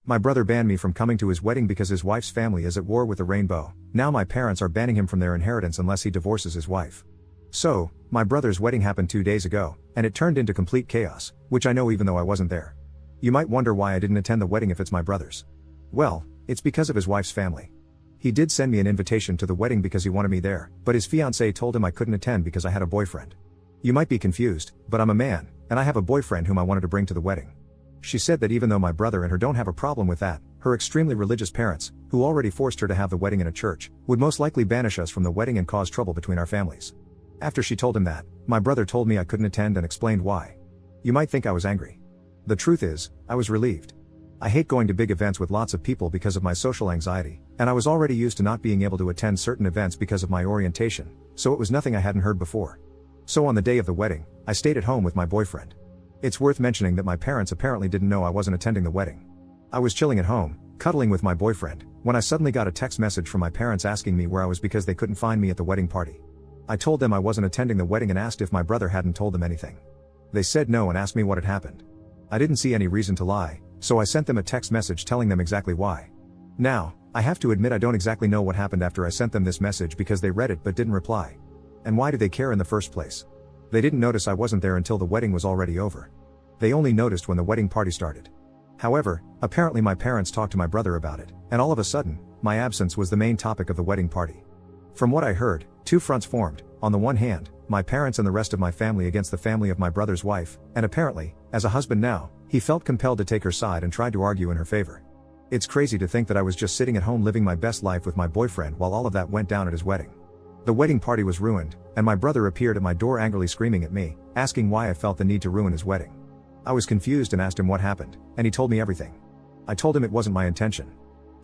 My brother banned me from coming to his wedding because his wife's family is at war with the rainbow. Now my parents are banning him from their inheritance unless he divorces his wife. So, my brother's wedding happened 2 days ago, and it turned into complete chaos, which I know even though I wasn't there. You might wonder why I didn't attend the wedding if it's my brother's. Well, it's because of his wife's family. He did send me an invitation to the wedding because he wanted me there, but his fiancée told him I couldn't attend because I had a boyfriend. You might be confused, but I'm a man, and I have a boyfriend whom I wanted to bring to the wedding. She said that even though my brother and her don't have a problem with that, her extremely religious parents, who already forced her to have the wedding in a church, would most likely banish us from the wedding and cause trouble between our families. After she told him that, my brother told me I couldn't attend and explained why. You might think I was angry. The truth is, I was relieved. I hate going to big events with lots of people because of my social anxiety, and I was already used to not being able to attend certain events because of my orientation, so it was nothing I hadn't heard before. So on the day of the wedding, I stayed at home with my boyfriend. It's worth mentioning that my parents apparently didn't know I wasn't attending the wedding. I was chilling at home, cuddling with my boyfriend, when I suddenly got a text message from my parents asking me where I was because they couldn't find me at the wedding party. I told them I wasn't attending the wedding and asked if my brother hadn't told them anything. They said no and asked me what had happened. I didn't see any reason to lie, so I sent them a text message telling them exactly why. Now, I have to admit I don't exactly know what happened after I sent them this message because they read it but didn't reply. And why did they care in the first place? They didn't notice I wasn't there until the wedding was already over. They only noticed when the wedding party started. However, apparently my parents talked to my brother about it, and all of a sudden, my absence was the main topic of the wedding party. From what I heard, two fronts formed. On the one hand, my parents and the rest of my family against the family of my brother's wife, and apparently, as a husband now, he felt compelled to take her side and tried to argue in her favor. It's crazy to think that I was just sitting at home living my best life with my boyfriend while all of that went down at his wedding. The wedding party was ruined, and my brother appeared at my door angrily screaming at me, asking why I felt the need to ruin his wedding. I was confused and asked him what happened, and he told me everything. I told him it wasn't my intention.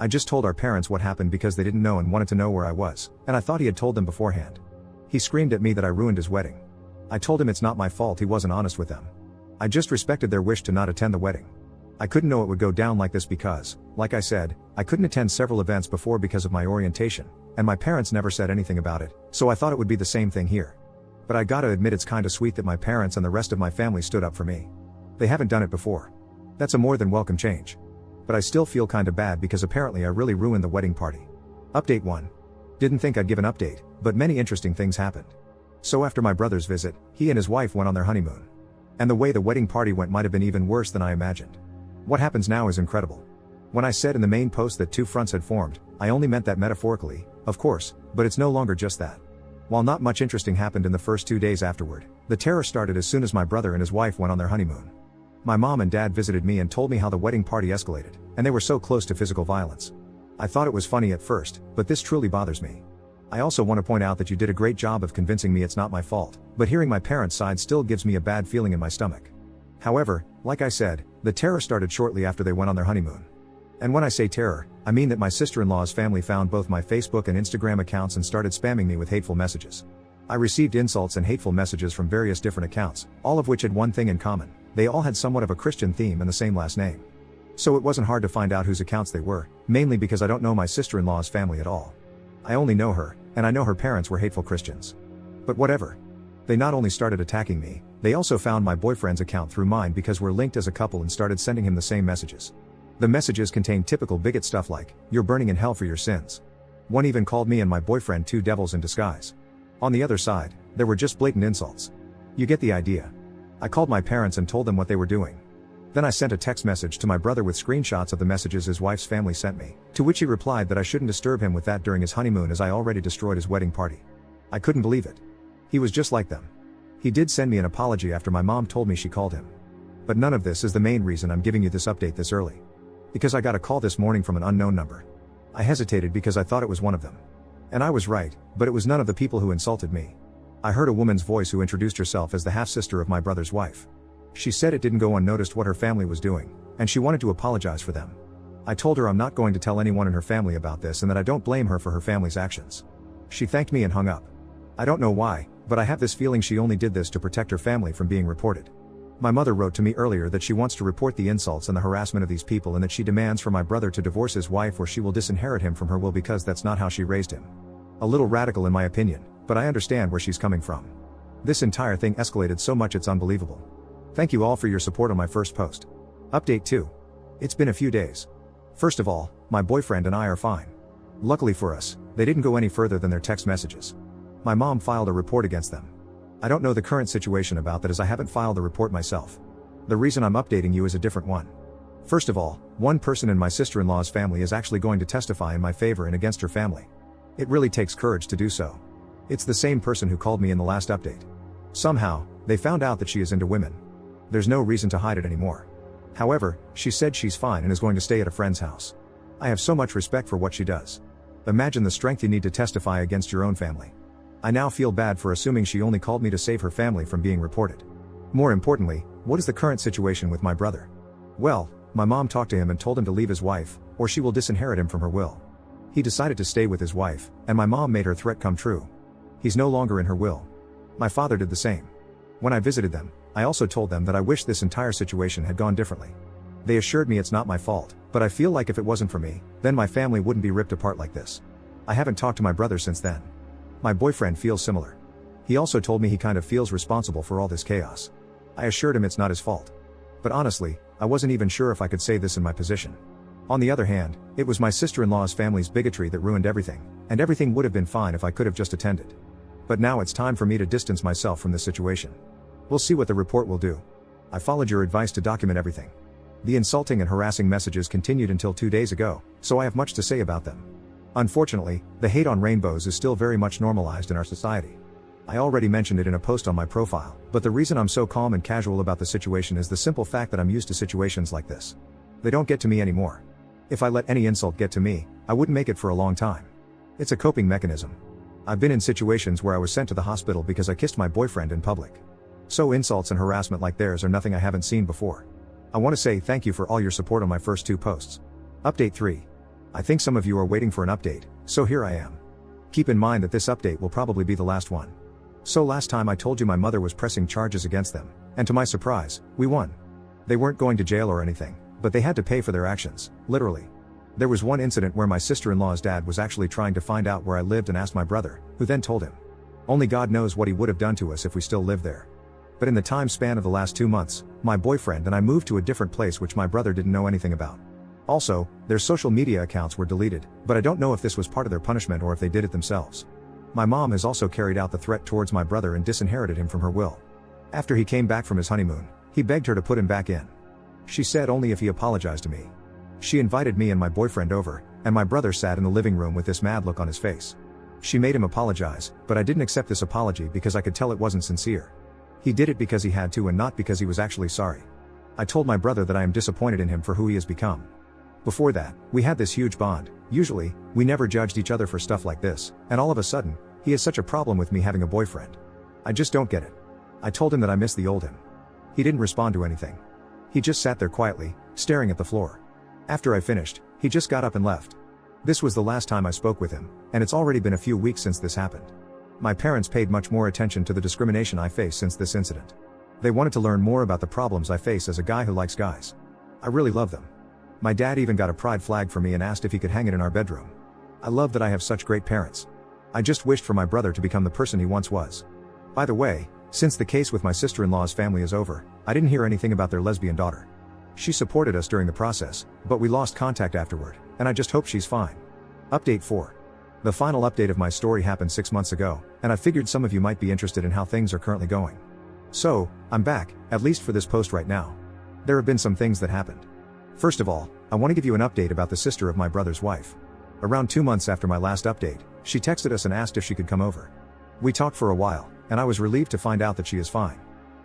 I just told our parents what happened because they didn't know and wanted to know where I was, and I thought he had told them beforehand. He screamed at me that I ruined his wedding. I told him it's not my fault he wasn't honest with them. I just respected their wish to not attend the wedding. I couldn't know it would go down like this because, like I said, I couldn't attend several events before because of my orientation, and my parents never said anything about it, so I thought it would be the same thing here. But I gotta admit it's kinda sweet that my parents and the rest of my family stood up for me. They haven't done it before. That's a more than welcome change. But I still feel kinda bad because apparently I really ruined the wedding party. Update 1. Didn't think I'd give an update, but many interesting things happened. So after my brother's visit, he and his wife went on their honeymoon. And the way the wedding party went might have been even worse than I imagined. What happens now is incredible. When I said in the main post that two fronts had formed, I only meant that metaphorically, of course, but it's no longer just that. While not much interesting happened in the first 2 days afterward, the terror started as soon as my brother and his wife went on their honeymoon. My mom and dad visited me and told me how the wedding party escalated, and they were so close to physical violence. I thought it was funny at first, but this truly bothers me. I also want to point out that you did a great job of convincing me it's not my fault, but hearing my parents' side still gives me a bad feeling in my stomach. However, like I said, the terror started shortly after they went on their honeymoon. And when I say terror, I mean that my sister-in-law's family found both my Facebook and Instagram accounts and started spamming me with hateful messages. I received insults and hateful messages from various different accounts, all of which had one thing in common: they all had somewhat of a Christian theme and the same last name. So it wasn't hard to find out whose accounts they were, mainly because I don't know my sister-in-law's family at all. I only know her, and I know her parents were hateful Christians. But whatever. They not only started attacking me, they also found my boyfriend's account through mine because we're linked as a couple and started sending him the same messages. The messages contained typical bigot stuff like, "You're burning in hell for your sins." One even called me and my boyfriend two devils in disguise. On the other side, there were just blatant insults. You get the idea. I called my parents and told them what they were doing. Then I sent a text message to my brother with screenshots of the messages his wife's family sent me, to which he replied that I shouldn't disturb him with that during his honeymoon as I already destroyed his wedding party. I couldn't believe it. He was just like them. He did send me an apology after my mom told me she called him. But none of this is the main reason I'm giving you this update this early. Because I got a call this morning from an unknown number. I hesitated because I thought it was one of them. And I was right, but it was none of the people who insulted me. I heard a woman's voice who introduced herself as the half-sister of my brother's wife. She said it didn't go unnoticed what her family was doing, and she wanted to apologize for them. I told her I'm not going to tell anyone in her family about this and that I don't blame her for her family's actions. She thanked me and hung up. I don't know why, but I have this feeling she only did this to protect her family from being reported. My mother wrote to me earlier that she wants to report the insults and the harassment of these people and that she demands for my brother to divorce his wife or she will disinherit him from her will because that's not how she raised him. A little radical in my opinion, but I understand where she's coming from. This entire thing escalated so much it's unbelievable. Thank you all for your support on my first post. Update 2. It's been a few days. First of all, my boyfriend and I are fine. Luckily for us, they didn't go any further than their text messages. My mom filed a report against them. I don't know the current situation about that as I haven't filed the report myself. The reason I'm updating you is a different one. First of all, one person in my sister-in-law's family is actually going to testify in my favor and against her family. It really takes courage to do so. It's the same person who called me in the last update. Somehow, they found out that she is into women. There's no reason to hide it anymore. However, she said she's fine and is going to stay at a friend's house. I have so much respect for what she does. Imagine the strength you need to testify against your own family. I now feel bad for assuming she only called me to save her family from being reported. More importantly, what is the current situation with my brother? Well, my mom talked to him and told him to leave his wife, or she will disinherit him from her will. He decided to stay with his wife, and my mom made her threat come true. He's no longer in her will. My father did the same. When I visited them, I also told them that I wish this entire situation had gone differently. They assured me it's not my fault, but I feel like if it wasn't for me, then my family wouldn't be ripped apart like this. I haven't talked to my brother since then. My boyfriend feels similar. He also told me he kind of feels responsible for all this chaos. I assured him it's not his fault. But honestly, I wasn't even sure if I could say this in my position. On the other hand, it was my sister-in-law's family's bigotry that ruined everything, and everything would have been fine if I could have just attended. But now it's time for me to distance myself from this situation. We'll see what the report will do. I followed your advice to document everything. The insulting and harassing messages continued until 2 days ago, so I have much to say about them. Unfortunately, the hate on rainbows is still very much normalized in our society. I already mentioned it in a post on my profile, but the reason I'm so calm and casual about the situation is the simple fact that I'm used to situations like this. They don't get to me anymore. If I let any insult get to me, I wouldn't make it for a long time. It's a coping mechanism. I've been in situations where I was sent to the hospital because I kissed my boyfriend in public. So insults and harassment like theirs are nothing I haven't seen before. I want to say thank you for all your support on my first 2 posts. Update 3. I think some of you are waiting for an update, so here I am. Keep in mind that this update will probably be the last one. So last time I told you my mother was pressing charges against them, and to my surprise, we won. They weren't going to jail or anything, but they had to pay for their actions, literally. There was one incident where my sister-in-law's dad was actually trying to find out where I lived and asked my brother, who then told him. Only God knows what he would have done to us if we still lived there. But in the time span of the last 2 months, my boyfriend and I moved to a different place which my brother didn't know anything about. Also, their social media accounts were deleted, but I don't know if this was part of their punishment or if they did it themselves. My mom has also carried out the threat towards my brother and disinherited him from her will. After he came back from his honeymoon, he begged her to put him back in. She said only if he apologized to me. She invited me and my boyfriend over, and my brother sat in the living room with this mad look on his face. She made him apologize, but I didn't accept this apology because I could tell it wasn't sincere. He did it because he had to and not because he was actually sorry. I told my brother that I am disappointed in him for who he has become. Before that, we had this huge bond. Usually, we never judged each other for stuff like this, and all of a sudden, he has such a problem with me having a boyfriend. I just don't get it. I told him that I miss the old him. He didn't respond to anything. He just sat there quietly, staring at the floor. After I finished, he just got up and left. This was the last time I spoke with him, and it's already been a few weeks since this happened. My parents paid much more attention to the discrimination I face since this incident. They wanted to learn more about the problems I face as a guy who likes guys. I really love them. My dad even got a pride flag for me and asked if he could hang it in our bedroom. I love that I have such great parents. I just wished for my brother to become the person he once was. By the way, since the case with my sister-in-law's family is over, I didn't hear anything about their lesbian daughter. She supported us during the process, but we lost contact afterward, and I just hope she's fine. Update 4. The final update of my story happened 6 months ago, and I figured some of you might be interested in how things are currently going. So, I'm back, at least for this post right now. There have been some things that happened. First of all, I want to give you an update about the sister of my brother's wife. Around 2 months after my last update, she texted us and asked if she could come over. We talked for a while, and I was relieved to find out that she is fine.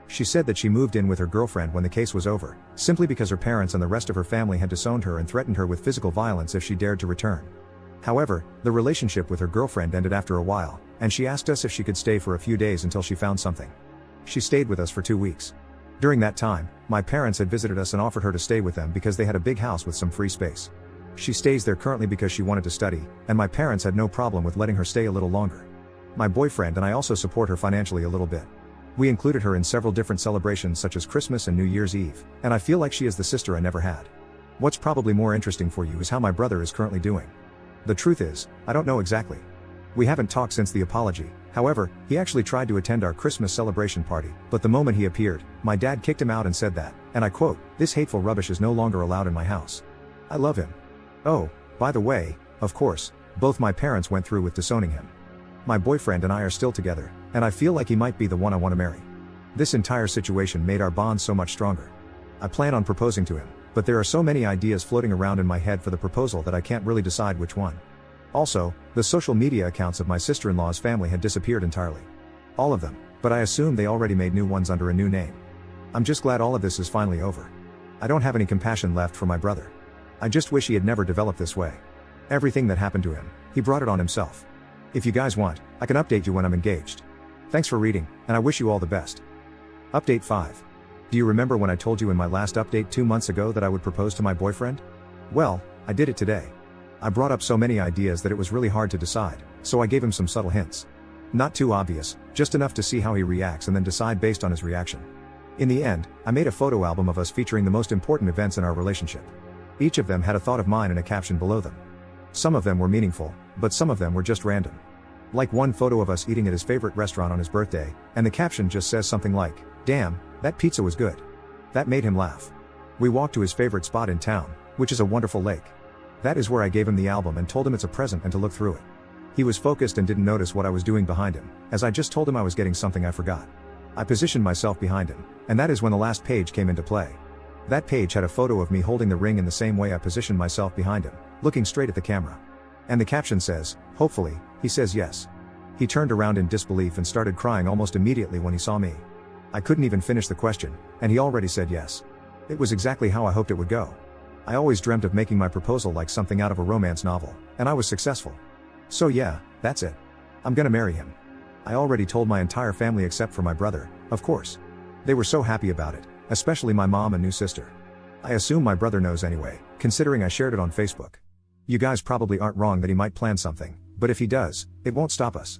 She said that she moved in with her girlfriend when the case was over, simply because her parents and the rest of her family had disowned her and threatened her with physical violence if she dared to return. However, the relationship with her girlfriend ended after a while, and she asked us if she could stay for a few days until she found something. She stayed with us for 2 weeks. During that time, my parents had visited us and offered her to stay with them because they had a big house with some free space. She stays there currently because she wanted to study, and my parents had no problem with letting her stay a little longer. My boyfriend and I also support her financially a little bit. We included her in several different celebrations such as Christmas and New Year's Eve, and I feel like she is the sister I never had. What's probably more interesting for you is how my brother is currently doing. The truth is, I don't know exactly. We haven't talked since the apology. However, he actually tried to attend our Christmas celebration party, but the moment he appeared, my dad kicked him out and said that, and I quote, "This hateful rubbish is no longer allowed in my house." I love him. Oh, by the way, of course, both my parents went through with disowning him. My boyfriend and I are still together, and I feel like he might be the one I want to marry. This entire situation made our bond so much stronger. I plan on proposing to him, but there are so many ideas floating around in my head for the proposal that I can't really decide which one. Also, the social media accounts of my sister-in-law's family had disappeared entirely. All of them, but I assume they already made new ones under a new name. I'm just glad all of this is finally over. I don't have any compassion left for my brother. I just wish he had never developed this way. Everything that happened to him, he brought it on himself. If you guys want, I can update you when I'm engaged. Thanks for reading, and I wish you all the best. Update 5. Do you remember when I told you in my last update 2 months ago that I would propose to my boyfriend? Well, I did it today. I brought up so many ideas that it was really hard to decide, so I gave him some subtle hints. Not too obvious, just enough to see how he reacts and then decide based on his reaction. In the end, I made a photo album of us featuring the most important events in our relationship. Each of them had a thought of mine and a caption below them. Some of them were meaningful, but some of them were just random. Like one photo of us eating at his favorite restaurant on his birthday, and the caption just says something like, "Damn, that pizza was good." That made him laugh. We walked to his favorite spot in town, which is a wonderful lake. That is where I gave him the album and told him it's a present and to look through it. He was focused and didn't notice what I was doing behind him, as I just told him I was getting something I forgot. I positioned myself behind him, and that is when the last page came into play. That page had a photo of me holding the ring in the same way I positioned myself behind him, looking straight at the camera. And the caption says, "Hopefully, he says yes." He turned around in disbelief and started crying almost immediately when he saw me. I couldn't even finish the question, and he already said yes. It was exactly how I hoped it would go. I always dreamt of making my proposal like something out of a romance novel, and I was successful. So yeah, that's it. I'm gonna marry him. I already told my entire family except for my brother, of course. They were so happy about it, especially my mom and new sister. I assume my brother knows anyway, considering I shared it on Facebook. You guys probably aren't wrong that he might plan something, but if he does, it won't stop us.